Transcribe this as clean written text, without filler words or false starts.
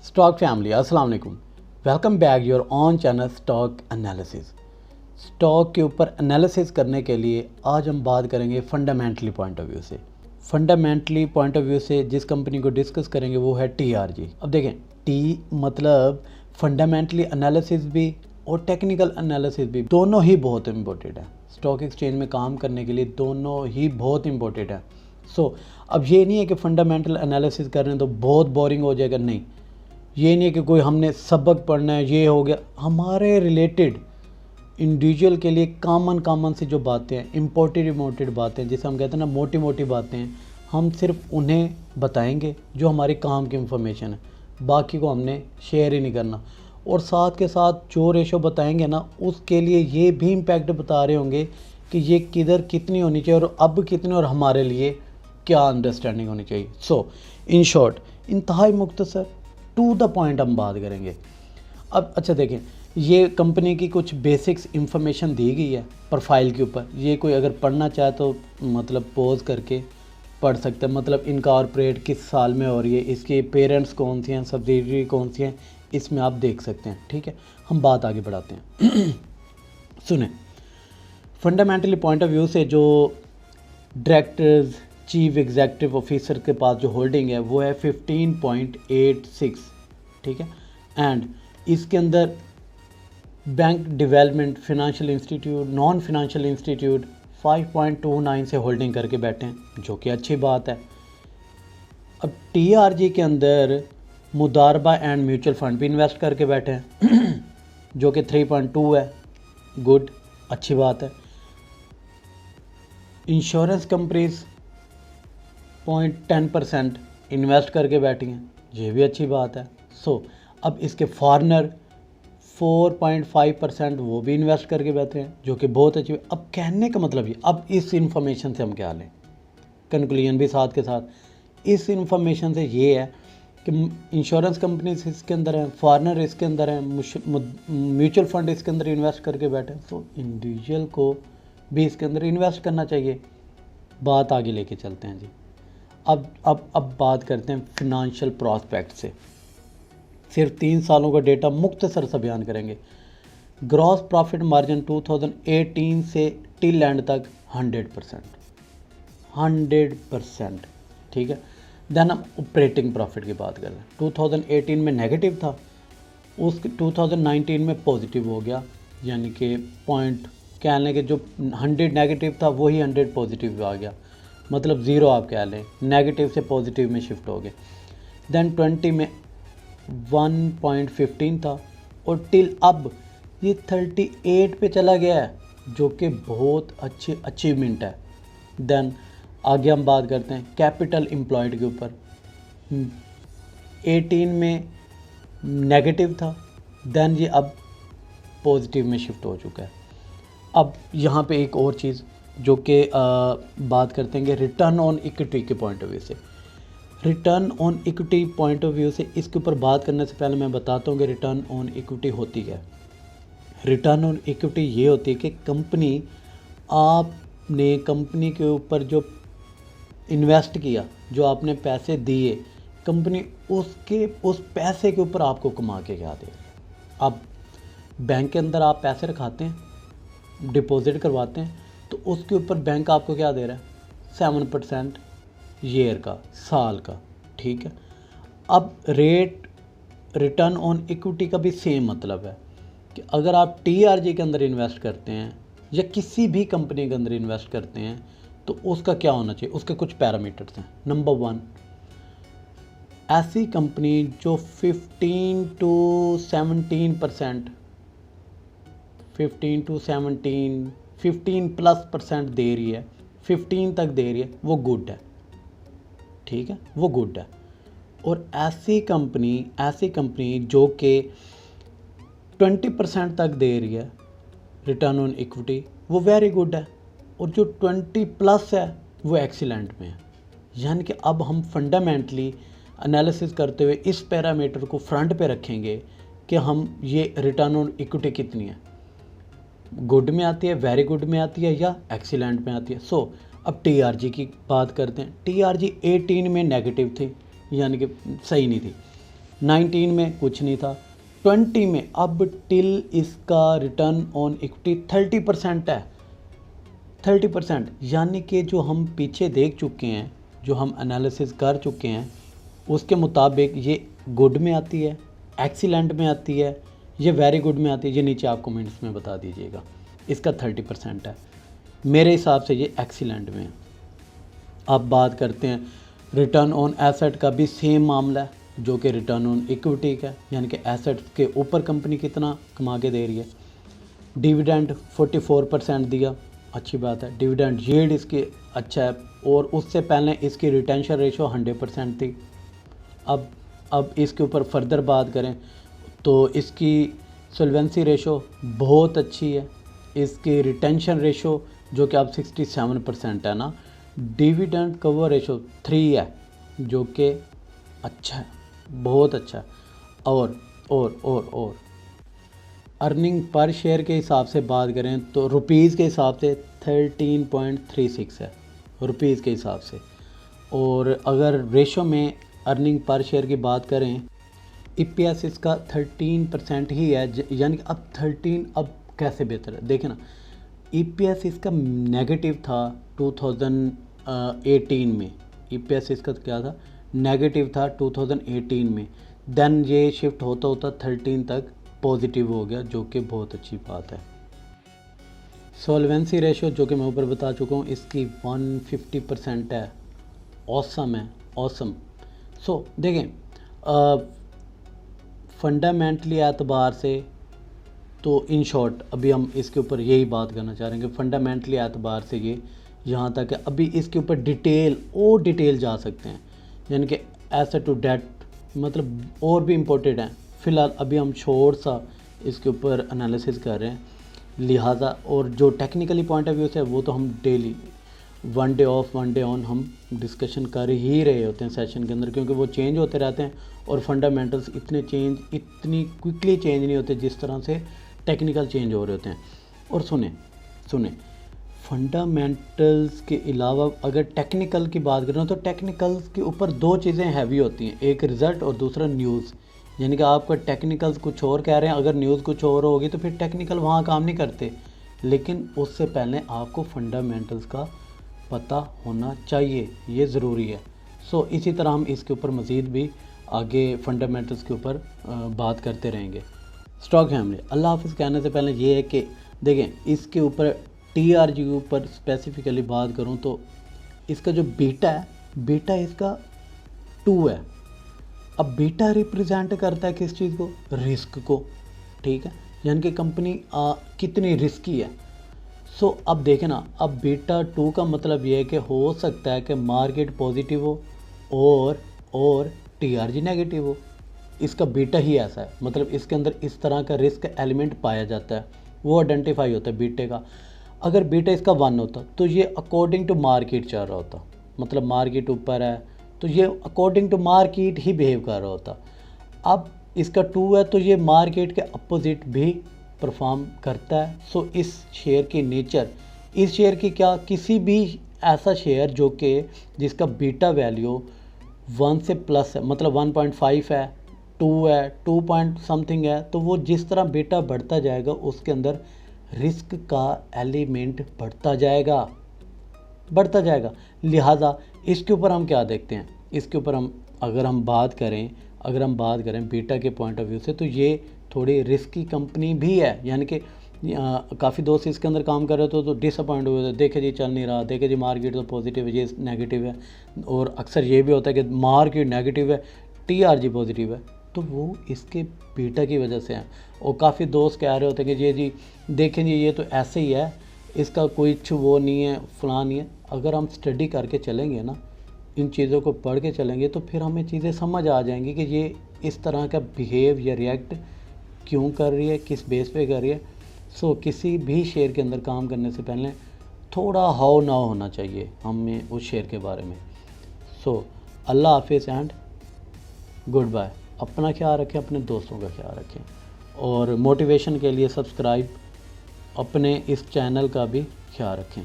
Stock family अस्सलाम वालेकुम, welcome back your on channel stock analysis. Stock के ऊपर एनालिसिस करने के लिए आज हम बात करेंगे फंडामेंटली पॉइंट ऑफ व्यू से। फंडामेंटली पॉइंट ऑफ व्यू से जिस कंपनी को डिस्कस करेंगे वो है टीआरजी। अब देखें, टी मतलब फंडामेंटली एनालिसिस भी और टेक्निकल एनालिसिस भी, दोनों ही बहुत इम्पोर्टेंट है। स्टॉक एक्सचेंज में काम करने के लिए दोनों ही बहुत इम्पोर्टेंट है। अब ये नहीं है कि फंडामेंटल एनालिसिस कर रहे हैं तो बहुत बोरिंग हो जाएगा, नहीं। ये नहीं है कि कोई हमने सबक पढ़ना है, ये हो गया। हमारे रिलेटेड इंडिविजुअल के लिए कॉमन सी जो बातें हैं, इम्पोर्टेंट बातें, जिसे हम कहते हैं ना मोटी मोटी बातें, हम सिर्फ उन्हें बताएंगे जो हमारी काम की इंफॉर्मेशन है। बाकी को हमने शेयर ही नहीं करना। और साथ के साथ जो रेशो बताएंगे ना, उसके लिए ये भी इम्पैक्ट बता रहे होंगे कि ये किधर कितनी होनी चाहिए और अब कितनी, और हमारे लिए क्या अंडरस्टैंडिंग होनी चाहिए। इन शॉर्ट, इंतहाई मुख्तसर टू द पॉइंट हम बात करेंगे। अब अच्छा देखें, ये कंपनी की कुछ बेसिक्स इंफॉर्मेशन दी गई है प्रोफाइल के ऊपर। ये कोई अगर पढ़ना चाहे तो मतलब पॉज करके पढ़ सकते हैं। मतलब इनकॉर्पोरेट किस साल में हो रही है, इसके पेरेंट्स कौन सी हैं, सब्सिडियरी कौन सी हैं, इसमें आप देख सकते हैं। ठीक है, हम बात आगे बढ़ाते हैं। सुने, फंडामेंटली पॉइंट ऑफ व्यू से जो डायरेक्टर्स चीफ एग्जीक्यूटिव ऑफिसर के पास जो होल्डिंग है वो है 15.86। ठीक है, एंड इसके अंदर bank development, financial institute, non financial institute 5.29 से होल्डिंग करके बैठे हैं, जो कि अच्छी बात है। अब टीआरजी के अंदर मुदारबा एंड म्यूचुअल फंड भी इन्वेस्ट करके बैठे हैं, जो कि 3.2 है, गुड, अच्छी बात है। इंश्योरेंस कंपनीज 0.10% इन्वेस्ट करके बैठी हैं, ये भी अच्छी बात है। अब इसके फॉरनर 4.5% वो भी इन्वेस्ट करके बैठे हैं, जो कि बहुत अच्छी। अब कहने का मतलब ये, अब इस इंफॉर्मेशन से हम क्या लें, कंक्लूजन भी साथ के साथ इस इंफॉर्मेशन से ये है कि इंश्योरेंस कंपनी इसके अंदर हैं, फॉरनर इसके अंदर हैं, म्यूचुअल फंड इसके अंदर इन्वेस्ट करके बैठे हैं, तो इंडिविजुअल को भी इसके अंदर इन्वेस्ट करना चाहिए। बात आगे लेके चलते हैं जी। अब बात करते हैं फिनंशियल प्रॉस्पेक्ट से। सिर्फ 3 सालों का डेटा मुख्तसर सा बयान करेंगे। ग्रॉस प्रॉफिट मार्जिन 2018 से टिल एंड तक 100%। ठीक है, देन हम ऑपरेटिंग प्रॉफिट की बात कर रहे हैं। 2018 में नेगेटिव था, उस 2019 में पॉजिटिव हो गया, यानी कि पॉइंट कहने के जो 100 नेगेटिव था वही 100 पॉजिटिव आ गया, मतलब ज़ीरो आप कह लें, नेगेटिव से पॉजिटिव में शिफ्ट हो गए। देन 20 में 1.15 था और टिल अब ये 38 पे चला गया है, जो कि बहुत अच्छी अचीवमेंट है। देन आगे हम बात करते हैं कैपिटल एम्प्लॉयड के ऊपर। 18 में नेगेटिव था, देन ये अब पॉजिटिव में शिफ्ट हो चुका है। अब यहाँ पे एक और चीज़ जो कि बात करते हैं कि रिटर्न ऑन इक्विटी के पॉइंट ऑफ व्यू से। Return on equity point of view से इसके ऊपर बात करने से पहले मैं बताता हूँ कि रिटर्न ऑन इक्विटी होती क्या है। रिटर्न ऑन इक्विटी ये होती है कि कंपनी, आपने कंपनी के ऊपर जो इन्वेस्ट किया, जो आपने पैसे दिए, कंपनी उस पैसे के ऊपर आपको कमा के क्या दे। अब बैंक के अंदर आप पैसे रखाते हैं, डिपॉजिट करवाते हैं, तो उसके ऊपर बैंक आपको क्या दे रहा है, 7% ईयर का, साल का। ठीक है, अब रेट रिटर्न ऑन इक्विटी का भी सेम मतलब है कि अगर आप टीआरजी के अंदर इन्वेस्ट करते हैं या किसी भी कंपनी के अंदर इन्वेस्ट करते हैं तो उसका क्या होना चाहिए, उसके कुछ पैरामीटर्स हैं। नंबर 1, ऐसी कंपनी जो 15 to 17%, 15+ दे रही है, 15 तक दे रही है, वो गुड है। ठीक है, वो गुड है। और ऐसी कंपनी जो कि 20% तक दे रही है रिटर्न ऑन इक्विटी, वो वेरी गुड है। और जो 20+ है वो एक्सीलेंट में है। यानी कि अब हम फंडामेंटली एनालिसिस करते हुए इस पैरामीटर को फ्रंट पे रखेंगे कि हम ये रिटर्न ऑन इक्विटी कितनी है, गुड में आती है, वेरी गुड में आती है या एक्सीलेंट में आती है। अब टीआरजी की बात करते हैं। टीआरजी 18 में नेगेटिव थी, यानी कि सही नहीं थी। 19 में कुछ नहीं था, 20 में अब टिल इसका रिटर्न ऑन इक्विटी 30% है, 30%। यानी कि जो हम पीछे देख चुके हैं, जो हम एनालिसिस कर चुके हैं, उसके मुताबिक ये गुड में आती है, एक्सीलेंट में आती है, ये वेरी गुड में आती है। ये नीचे आप कमेंट्स में बता दीजिएगा। इसका 30% है, मेरे हिसाब से ये एक्सीलेंट में है। अब बात करते हैं रिटर्न ऑन एसेट का, भी सेम मामला है जो कि रिटर्न ऑन इक्विटी का, यानी कि एसेट्स के ऊपर कंपनी कितना कमा के दे रही है। डिविडेंड 44% दिया, अच्छी बात है। डिविडेंड यील्ड इसकी अच्छा है, और उससे पहले इसकी रिटेंशन रेशो 100% थी। अब इसके ऊपर फर्दर बात करें तो इसकी सॉल्वेंसी रेशो बहुत अच्छी है, इसकी रिटेंशन रेशो जो कि अब 67% है ना। डिविडेंड कवर रेशो 3 है जो कि अच्छा है, बहुत अच्छा है। और अर्निंग पर शेयर के हिसाब से बात करें तो रुपीज़ के हिसाब से 13.36 है, रुपीज़ के हिसाब से। और अगर रेशो में अर्निंग पर शेयर की बात करें, EPS इसका 13% ही है, यानी कि अब 13 अब कैसे बेहतर है देखें ना। EPS इसका नेगेटिव था 2018 में, EPS इसका क्या था, नेगेटिव था 2018 में। देन ये शिफ्ट होता होता 13 तक पॉजिटिव हो गया, जो कि बहुत अच्छी बात है। सॉल्वेंसी रेशो जो कि मैं ऊपर बता चुका हूँ, इसकी 150% है, ऑसम है, ऑसम। सो देखें फंडामेंटली एतबार से तो इन शॉर्ट अभी हम इसके ऊपर यही बात करना चाह रहे हैं कि फंडामेंटली एतबार से ये यहाँ तक है। अभी इसके ऊपर डिटेल जा सकते हैं, यानी कि एसेट टू डेट मतलब और भी इम्पोर्टेंट है। फ़िलहाल अभी हम छोड़ सा इसके ऊपर एनालिसिस कर रहे हैं, लिहाजा और जो टेक्निकली पॉइंट ऑफ व्यू से वो तो हम daily one day of one day on हम डिस्कशन कर ही रहे होते हैं सेशन के अंदर, क्योंकि वो चेंज होते रहते हैं और फंडामेंटल्स इतनी क्विकली चेंज नहीं होते जिस तरह से टेक्निकल चेंज हो रहे होते हैं। और सुने फंडामेंटल्स के अलावा अगर टेक्निकल की बात करें तो टेक्निकल्स के ऊपर दो चीज़ें हैवी होती हैं, एक रिज़ल्ट और दूसरा न्यूज़। यानी कि आपका टेक्निकल्स कुछ और कह रहे हैं, अगर न्यूज़ कुछ और होगी तो फिर टेक्निकल वहाँ काम नहीं करते। लेकिन उससे पहले आपको फंडामेंटल्स का पता होना चाहिए, ये ज़रूरी है। सो इसी तरह हम इसके ऊपर मज़ीद भी आगे फंडामेंटल्स के ऊपर बात करते रहेंगे। स्टॉक फैमिली, अल्लाह हाफ़िज़ कहने से पहले ये है कि देखें इसके ऊपर TRG के ऊपर स्पेसिफ़िकली बात करूं तो इसका जो बीटा इसका 2 है। अब बीटा रिप्रेजेंट करता है किस चीज़ को, रिस्क को, ठीक है, यानी कि कंपनी कितनी रिस्की है। सो अब देखें ना, अब बीटा 2 का मतलब ये है कि हो सकता है कि मार्केट पॉजिटिव हो और TRG नेगेटिव हो। इसका बीटा ही ऐसा है, मतलब इसके अंदर इस तरह का रिस्क एलिमेंट पाया जाता है, वो आइडेंटिफाई होता है बीटे का। अगर बीटा इसका 1 होता तो ये अकॉर्डिंग टू मार्केट चल रहा होता, मतलब मार्केट ऊपर है तो ये अकॉर्डिंग टू मार्केट ही बिहेव कर रहा होता। अब इसका 2 है तो ये मार्केट के अपोजिट भी परफॉर्म करता है। सो इस शेयर की नेचर, इस शेयर की क्या, किसी भी ऐसा शेयर जो कि जिसका बीटा वैल्यू 1 से प्लस है, मतलब 1.5 है, 2 है, 2 पॉइंट समथिंग है, तो वो जिस तरह बीटा बढ़ता जाएगा उसके अंदर रिस्क का एलिमेंट बढ़ता जाएगा। लिहाजा इसके ऊपर हम क्या देखते हैं, इसके ऊपर हम अगर हम बात करें बीटा के पॉइंट ऑफ व्यू से तो ये थोड़ी रिस्की कंपनी भी है। यानी कि काफ़ी दोस्त इसके अंदर काम कर रहे थे तो डिसअपॉइंट हुए थे, देखे जी चल नहीं रहा, देखे जी मार्केट तो पॉजिटिव है, ये नेगेटिव है। और अक्सर ये भी होता है कि मार्केट नेगेटिव है, TRG पॉजिटिव है, तो वो इसके बीटा की वजह से है। और काफ़ी दोस्त कह रहे होते हैं कि ये जी देखें जी ये तो ऐसे ही है, इसका कोई वो नहीं है, फलां नहीं है। अगर हम स्टडी करके चलेंगे ना, इन चीज़ों को पढ़ के चलेंगे तो फिर हमें चीज़ें समझ आ जाएंगी कि ये इस तरह का बिहेव या रिएक्ट क्यों कर रही है, किस बेस पे कर रही है। सो किसी भी शेयर के अंदर काम करने से पहले थोड़ा हाउ ना होना चाहिए हमें उस शेयर के बारे में। सो अल्लाह हाफिज़ एंड गुड बाय। अपना ख्याल रखें, अपने दोस्तों का ख्याल रखें, और मोटिवेशन के लिए सब्सक्राइब, अपने इस चैनल का भी ख्याल रखें।